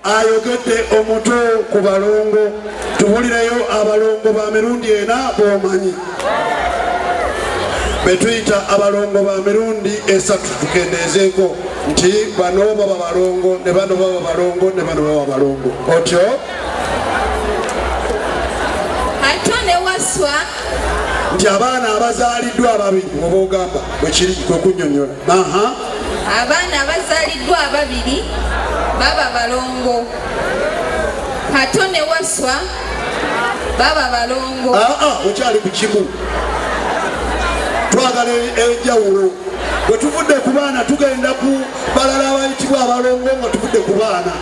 ayogedde omuto ku balongo tubulireyo abalongo ba mirundi ena b'omanyi betuyita abalongo ba mirundi esatu tukendeezeeko nti bano baba balongo ne bano baba balongo ne bano baba balongo otyo ate ne waswa nti abaana abazaaliddwa ababiri oba ogamba bwekiri kwekunyonyola abaana abazaaliddwa ababiri baba balongo ate ne waswa baba balongo okyali ku kimu twagala enjawulo bwe tuvudde ku baana tugenda ku balala abayitibwa abalongo nga tuvudde ku baana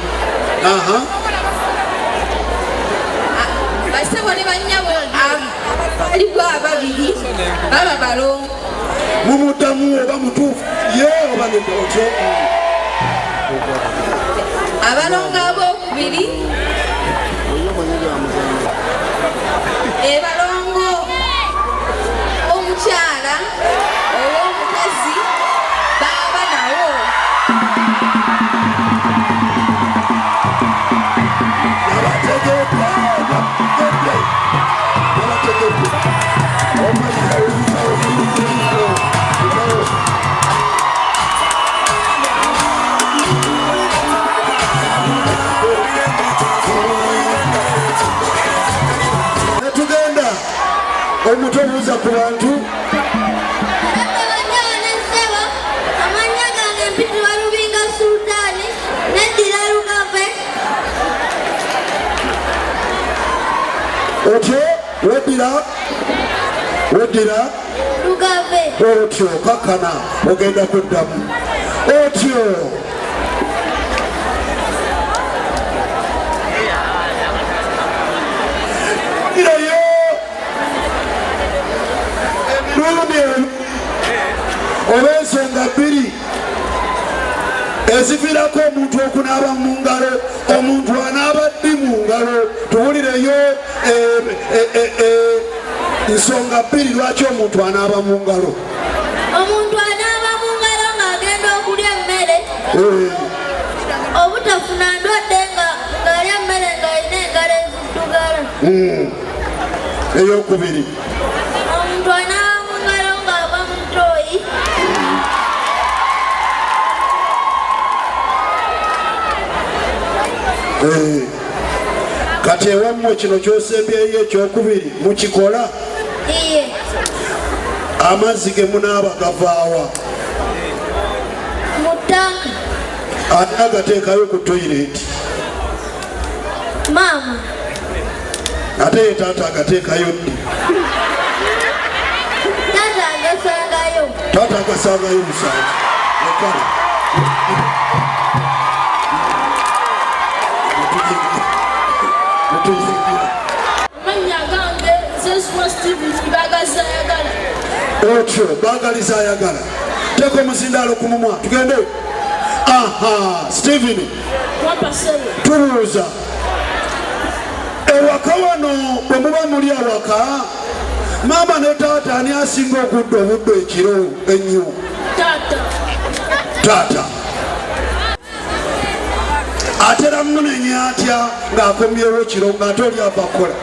basebo ne bannyabo abalibwa ababiri baba balongo mumuddamu oba mutuufu ye oba netyo abalongo abokubiri ebalongo omukyala ow'omukazi baba nawo netugenda omutobuuza ku bantu otyo weddira otyo kakkana ogenda kuddamu otyo irayo emirundi oba ensonga bbiri eziviirako omuntu okunaaba mu ngalo omuntu anaaba ddi mu ngalo tubulireyo nsonga bbiri lwaki omuntu anaaba mu ngalo omuntu anaaba mu ngalo ng'agenda okulya emmere obutafuna ndwadde ng'alya emmere ng'alina engalo eziddugala eyokubiri omuntu anaaba mu ngalo ng'ava mu ttooyi kati ewammwe kino kyosembyeyo ekyokubiri mukikola iye amazzi ge munaaba gavaawa mu ttanka ate agateekayo ku toyireti maama ate ye taata agateekayo ddi taata agasangayo taata agasangayo musanvu ekala amanya gange zeswa Steven bagazayagala otyo bagaliza ayagala teka omuzindaalo ku mumwa tugende Steven tubuuza ewaka wano bwe muba muli awaka maama ne taata ani asinga okudda obudde ekiro ennyo taata atera munenya atya ng'akomyewo kiro ng'ate oli ava kukola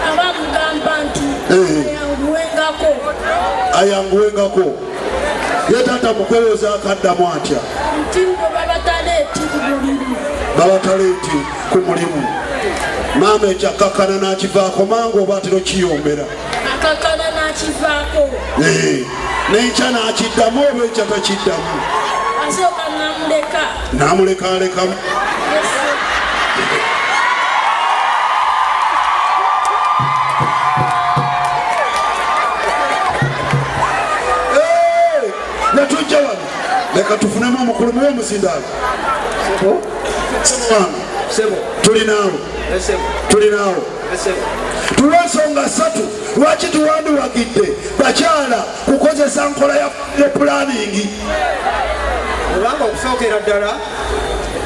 abamugamba nti ayanguwengako ye taata mukwewoza akaddamu atya nti babataleeti ku mulimu maama ekyakakkana n'akivaako mangu oba atera kiyombera akakana n'akivaako n'enkya n'akiddamu oba ekya takiddamu asooka namuleka n'amulekaalekamu netujja wano leka tufunemu omukulu muwe omuzindaalo tulinaawo tulwensonga ssatu lwaki tuwandiwagidde bakyala kukozesa nkola ya pulaningi olanga okusookera ddala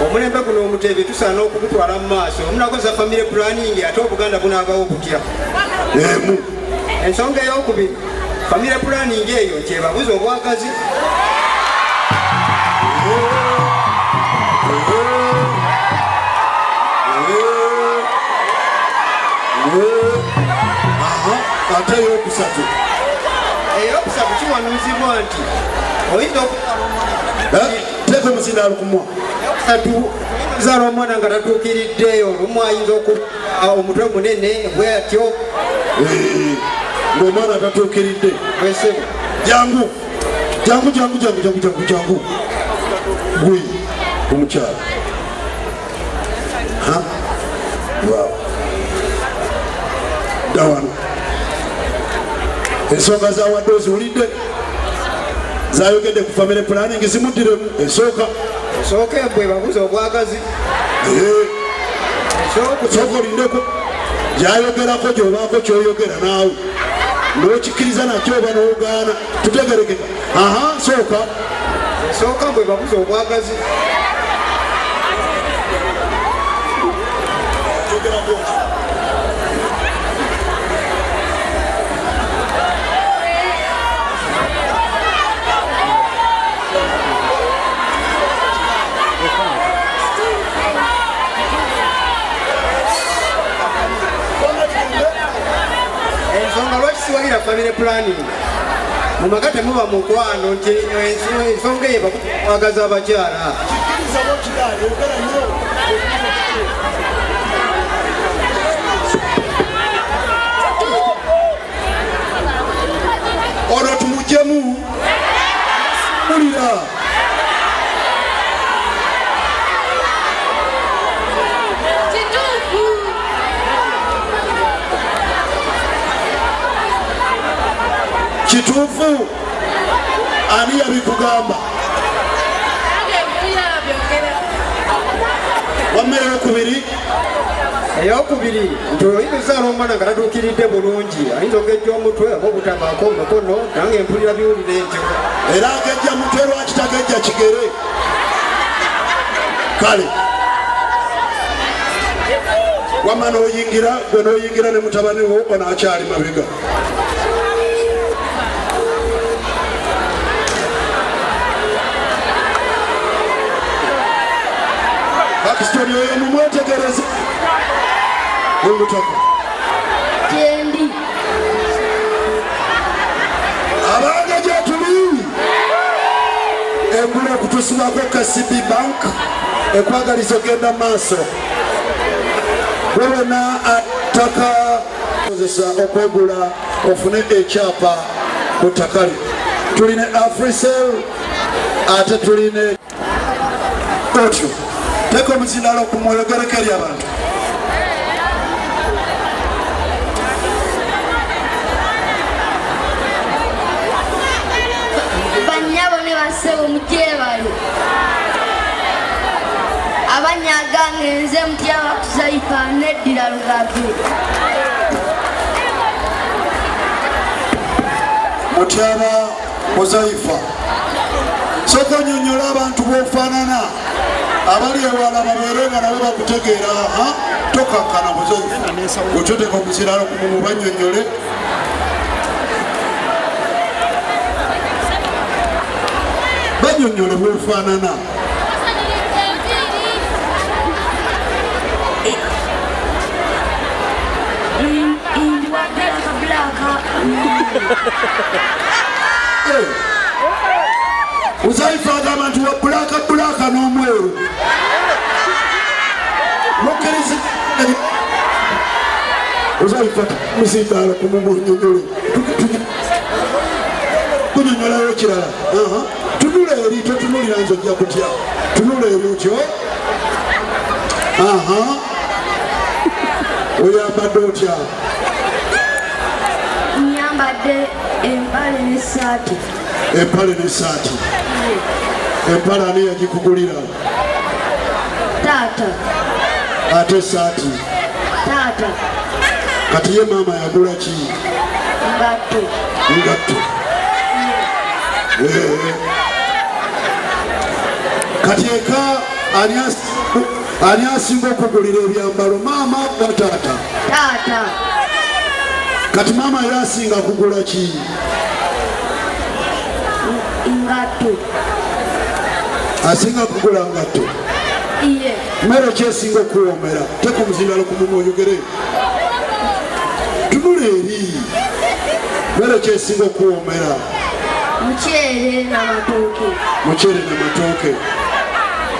omulembe guno omuteebi tusaana okugutwala mu maaso omunakoza family planning ate obuganda bunaabawo butya ensonga ey'okubiri family planning eyo nti obwagazi ate eyokusatu kiwanuuzibwa nti oyinza teeka omuzindaalo kumwa okuzaala omwana nga tatuukiridde olumu ayinza okuba omutwe munene bwe atyo ng'omwana tatuukiridde bwesebo jangu gwe omukyala dawano ensonga zawadde oziwulidde zayogedde ku family planning zimuddiremu esooka embwe babuze obwagazi sooka olindeko gyayogerako gyobaako kyoyogera naawe nokikkiriza nakyo oba nogaana tutegerekeka sooka mbwe babuze obwagazi ensonga lwaki siwalira family planning mu maka temuba mukwano nti ensonga eyo bakwagaza abakyala ono tumujjemu mulira kituufu ani yabikugamba wamma eyokubiri nti oyinza ozaala omwana nga tatuukiridde bulungi ayinza ogejja omutwe oba obutabaako omukono nange empulira biwulire ntyo era agejja mutwe lwaki tagejja kigere kale wamma noyingira gwe noyingira ne mutabani wo onaakyali mabega pakisitoni oyo mumwetegereze olutaka Jendi. abange gyetuli Engule okutusibako KCB Bank ekwagaliza ogenda maaso wewena attaka kozesa okwegula ofune ekyapa ku ttaka tuline Africell ate tuline otyo teeka omuzindalo kumwoyogereko eri abantu Banyabo ne basebo mukyebalo. Abanyaga ngenze mutya bakuzaifa neddira lugabe. mutyaba muzaifa sooka onyonyola abantu b'ofaanana abali ewala babeere nga nabo bakutegeera tokakkana muzaifa otyoteeka omuziralo kumumu banyonyole banyonyole bw'ofaanana Muzaifa agamba nti wa bulaka n'omweru mukkiriza Muzaifa muzindalo kumumunyonyole kunyonyolayo kirala tunula eri totunulira nze ojja kutya tunula eri otyo oyambadde otya Nyambadde empale n'essaati. empale n'essaati empale ani yagikugulira Taata. ate essaati Taata. kati ye maama yagula ki Ngatto. ngatto kati eka ani asinga okugulira ebyambalo maama wa taata Taata. kati maama era asinga kugula ki Ngatto. asinga kugula ngatto Iye. mmere kyesinga okuwoomera teka omuzindalo ku mumu oyogere tunula eri Mmere ki esinga okuwoomera? Muceere n'amatooke. Muceere n'amatooke.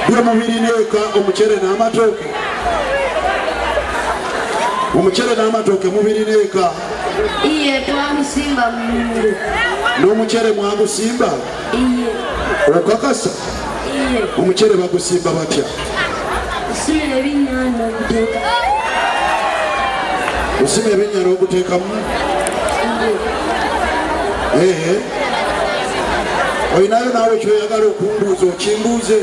Bye mubirina eka omuceere n'amatooke? Omuceere n'amatooke mubirina eka? Iye twamusimba mu nnimiro. N'omuceere mwagusimba? Iye. Okakasa? Iye. Omuceere bagusimba batya? Osimira ebinnya n'oguteeka. Osima ebinnya n'oguteekamu? Iye. Olinayo naawe kyoyagala okumbuuza okimbuuze.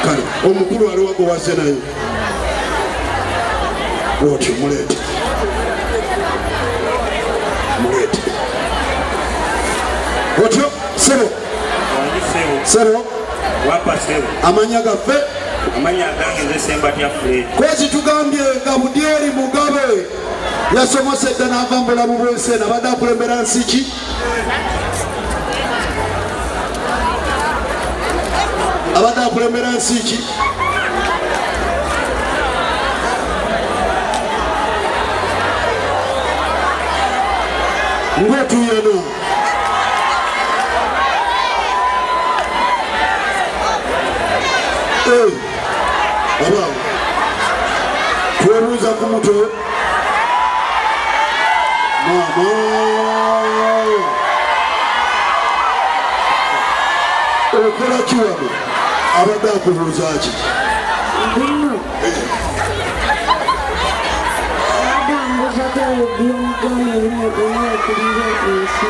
Kale omukulu aliwo gwe wazze naye otyo muleete otyo sebo amanya gaffe kwezi tugambye nga Budyeri Mugabe yasomosedde n'ava mu bulamu bw'ensi eno abadde akulembera nsi ki? Abadde akulembera nsi ki? Ng'otuyana abaawo twebuuza ku muto maama okola ki wano? Abadde akubuuza ki? Abadde ambuuza kwebyo by'omuganda ebimu okulira ensi.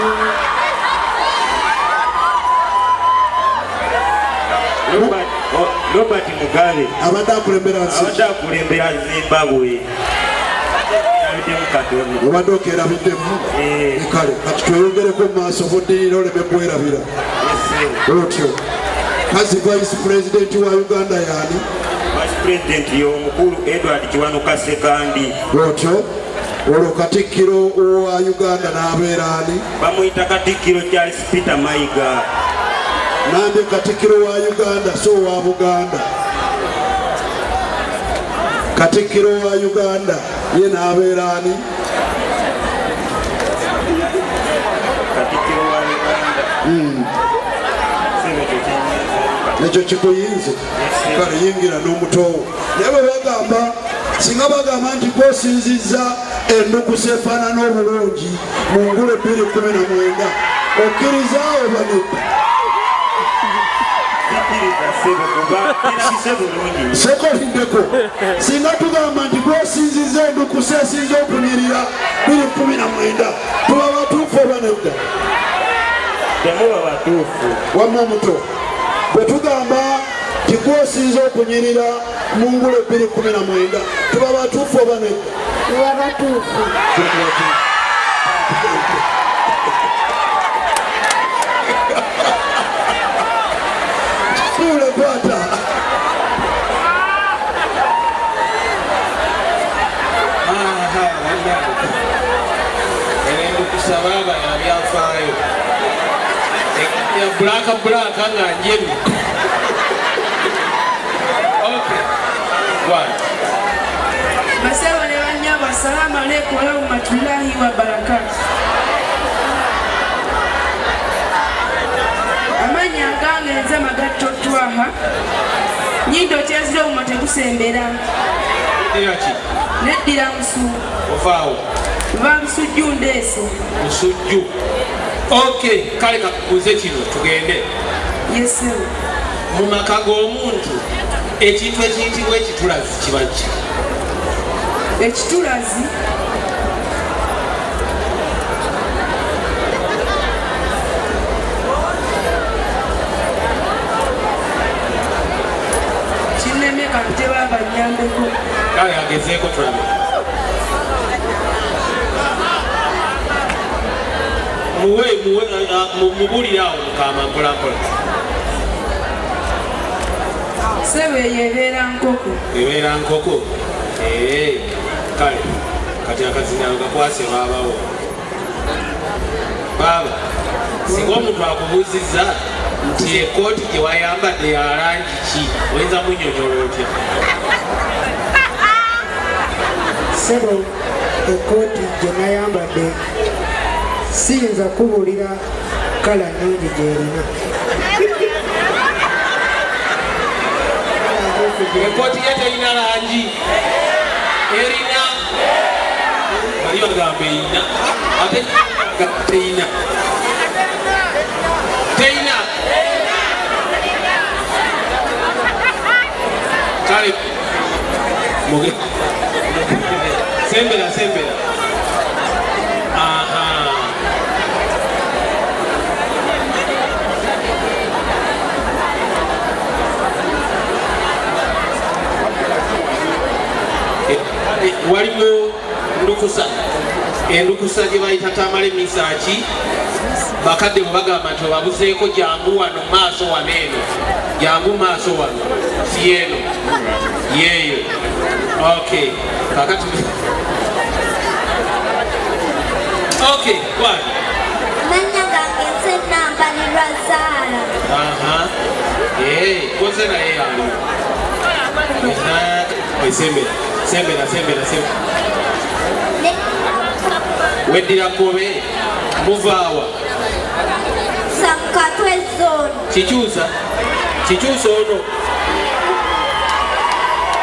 Robert Mugabe abadde akulembera nsi Zimbabwe. obadde okerabiddemu kale kati tweyongereko mu maaso buddirira oleme kwerabira otyo. Kazi vice president wa Uganda yani? Vice president y'omukulu Edward Kiwanuka Sekandi. Otyo olwo katikkiro wa Uganda n'abeera ani? Bamuyita Katikkiro Charles Peter Mayiga. Nambye katikkiro wa Uganda so wa Buganda. Katikkiro wa Uganda ye n'abeera ani? Katikkiro wa Uganda ekyo kikuyinze kale yingira n'omutoowo. Naye bwe bagamba singa bagamba nti gwosinzizza ennukusa efaanana obulungi mu Ngule 2019 okkirizaawo banedda? Sekolindeko singa tugamba nti gwosinzizza ennukusa esinza okunyirira 2019 tuba batuufu oba nedda? Temuba batuufu. Wamma omuto bwe tugamba nti gwosinza okunyirira mu Ngule 2019 tuba batuufu oba nedda? Tuba batuufu. Tuule kwata Sababa ya byafaayo ya bulaka nga njeru. Okay. One. Masaba ne banyaba salamu alaykum wa rahmatullahi wa barakatuh. Amanya gange nze Magatto Twaha. Nyindo kyazire omumate kusembera. Ndiyaki? Neddira musu. Ofaawo. Ba musujju ndeese. Musujju. Okay, kale kakubuuze kino tugende. Yes sir. Mu maka g'omuntu ekintu ekiyitibwa ekitulazi kiba ki? Ekitulazi kinnemeka nteba banyambeko. Kale agezeeko tulabe. Mubulire awo mukama mpolampola. Sebe yebeera nkoko. Ebeera nkoko. Kale kati akazinalo gakwase baabawo. Baaba singa omuntu akubuuzizza nti ekooti gye wayambadde ya langi ki oyinza munnyonnyola otya? Sebo ekkooti gye nayambadde siyinza kubuulira kala nnungi gyerina. Ekkooti ye terina langi erina bali bagamba erina ate terina kale muge sembera aha waliwo endukusa gye bayita tamale misaki bakadde bwe bagamba nti obabuzeeko jangu wano maaso wano eno jangu maaso wano si eno yeeyo okay kakati okay kwani Manya gange senamba ni Razala. aha koze naye yali sembera weddira kobe muvaawa Sankatwe zone. kikyusa ono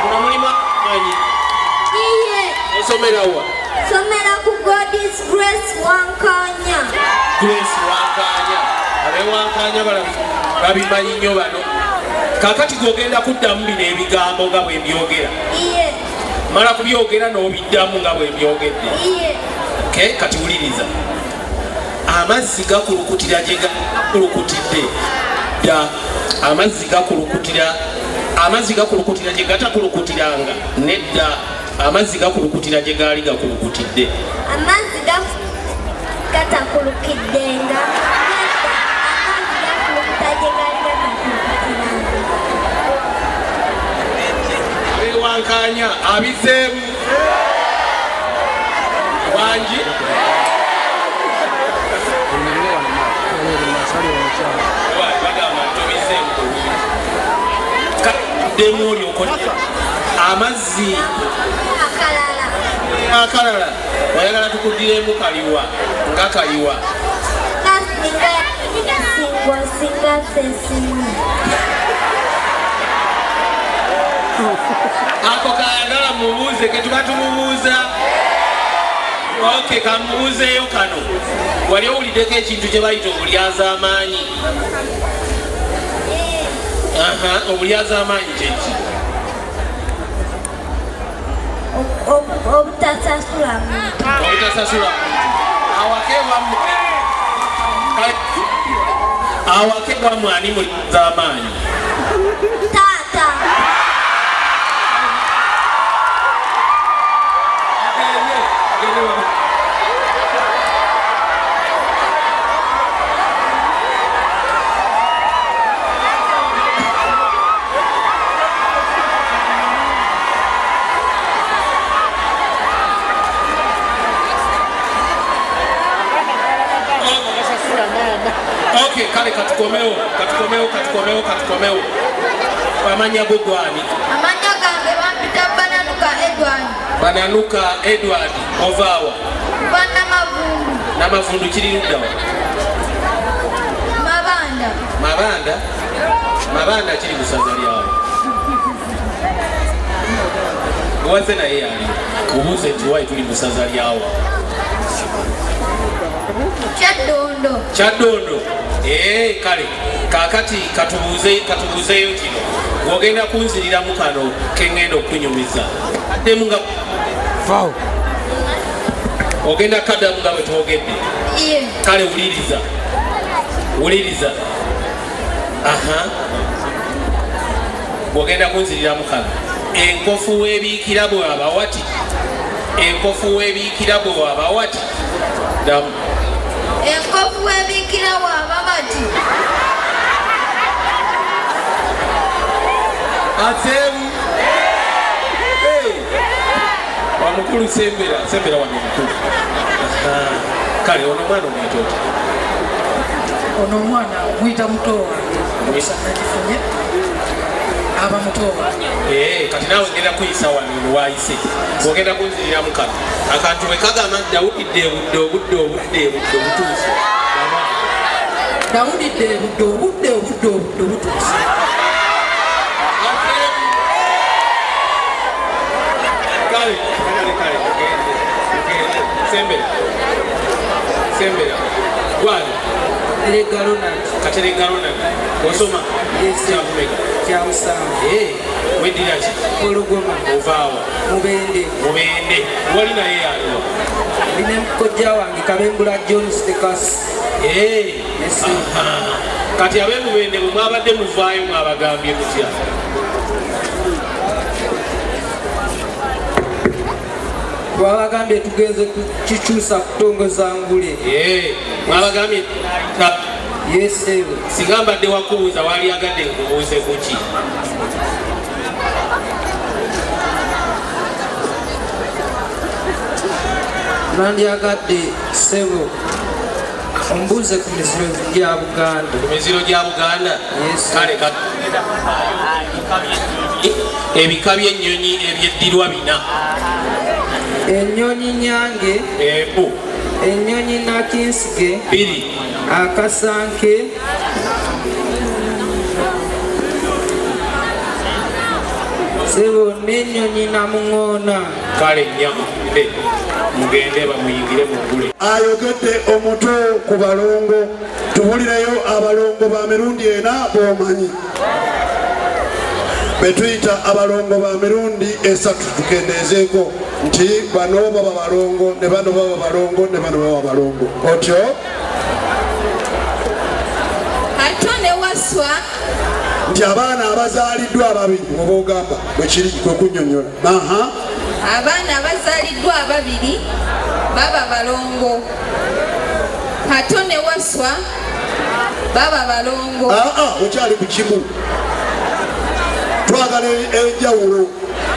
unamulima manyi Iye. osomerawa Somera ku God's Grace Wankanya. abewankanya babimanyi nnyo bano kakati gogenda kuddamu bino ebigambo nga bwe mbyogera Iye. mala kubyogera n'obiddamu nga bwe mbyogedde Iye. okay, kati wuliriza amazzi gakulukutira gye gakulukutidde dda amazzi gakulukutira gye gatakulukutiranga nedda amazzi gakulukutira gye gaali gakulukutidde Amazzi gatakulukiddenga. Amazzi gakulukuta gye gaali gatakulukukiranga. abewankanya abizeemu bangi bagamba tobizeemu kaddemu olyoko amazzi akalala wayagala tukuddiremu kaliwa nga kaliwa Singa sesimu. ako kayagala mubuuze ketuba tumubuuza okay kamubuuzeeyo kano wali owuliddeko ekintu kye bayita obulyaza amaanyi obulyaza amaanyi kyeki Obutasasula muntu. awake bwammwe ani mulyaza amaanyi Taata. okay kale katukomewo amanya go gwani Amanya gange bampita Bananuka Edward ovaawa Namavundu kiri luddawa Mabanda kiri musaza lyawo Waze naye yali kubuuze nti wayi tuli musaza lyawo Kyaddondo kale kakati katubuuzeyo kino wogenda kunziriramu kano kengenda okunyumiza addemu nga ogenda kaddamu nga bwe twogedde kale wuliriza wogenda kunziriramu kano enkofu weebiikira bw'aba wati damu enkofu weebiikira bw'aba bati Atemu Wamukulu sembera wano mukulu Kale ono mwana omwitoto Ono mwana mwita muto wange nakifunye abamuto kati nawe ngenda kuyisa wano wayise ogenda kunzirira mukama akantu bwe kagamba nti dawudidde obudde obutuuse dawudidde obudde obutuuse kale sembera gwali Katerega Ronald osoma kyakumeka kyamusanvu weddira ki olugoma ovaawa mubende wali naye yaliwa ndine mukojja wange kabembula John Stekas kati abemubende bwe mwabadde muvaayo mwabagambye mutya twabagambye tugenze kukikyusa kutongoza Ngule mwabagambye yesebo singa mbadde wakubuuza wali agadde nkubuuze kuki nandyagadde sebo ombuuze ku miziro gya Buganda kale ebika by'ennyonyi ebyeddirwa bina ennyonyi nyange ennyonyi nakinsige akasanke sebo n'ennyonyi namuŋoona kale nnyamugende mugende bamuyingire mu Ngule ayogedde omuto ku balongo tubulireyo abalongo ba mirundi ena b'omanyi betuyita abalongo ba mirundi esatu tukendeezeeko nti bano baba balongo ne bano baba balongo ne bano baba balongo otyo ate ne waswa nti abaana abazaaliddwa ababiri oba ogamba bwekiri kwekunyonyola abaana abazaaliddwa ababiri baba balongo ate ne waswa baba balongo okyali ku kimu twagala enjawulo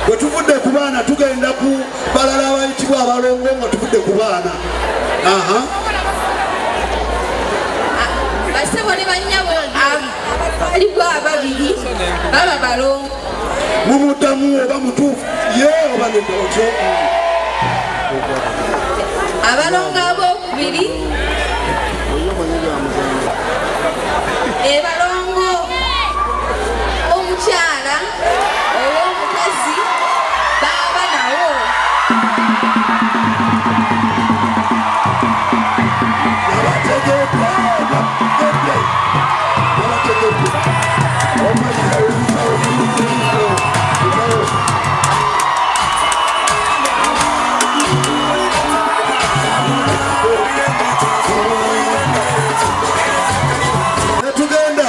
bwe tuvudde ku baana tugenda ku balala abayitibwa abalongo nga tuvudde ku baana basebo ne bannyabo abalibwa ababiri baba balongo mumuddamu oba mutuufu ye oba netyo abalongo abokubiri balongo omukyala olw'omukazi baba nawo netugenda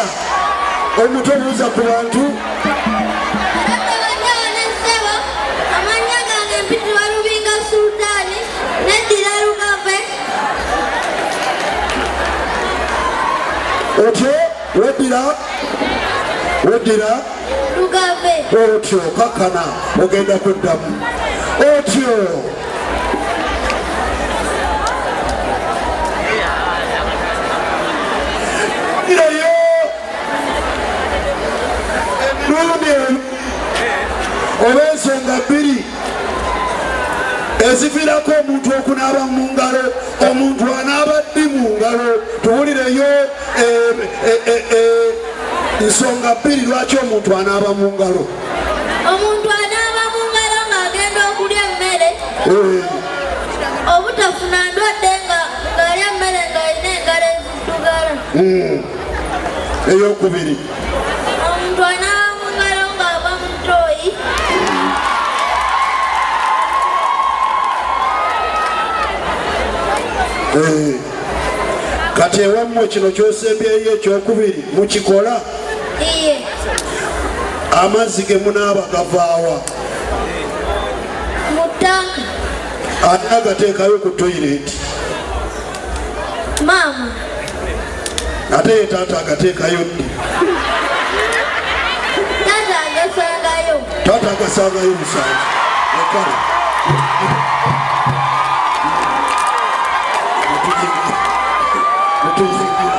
omuto buuza ku bantu amanya gange mpitibwa Lubinga Sultani neddira Lugave otyo weddira Lugave otyo kakkana ogenda kuddamu otyo ireyo lundi oba ensonga bbiri eziviirako omuntu okunaaba mu ngalo omuntu anaaba ddi mu ngalo tuwulireyo nsonga bbiri lwaki omuntu anaaba mu ngalo omuntu anaaba mu ngalo ng'agenda okulya emmere obutafuna ndwadde ng'alya emmere ng'alina engalo eziddugala eyokubiri omuntu anaaba mu ngalo ng'ava mu ttooyi kati ewammwe kino kyosembyeyo ekyokubiri mukikola iye amazzi ge munaaba gavaawa mu ttanka ate agateekayo ku toyireti maama ate ye taata agateekayo ddi taata agasangayo taata agasangayo musanvu ekale mutuyigira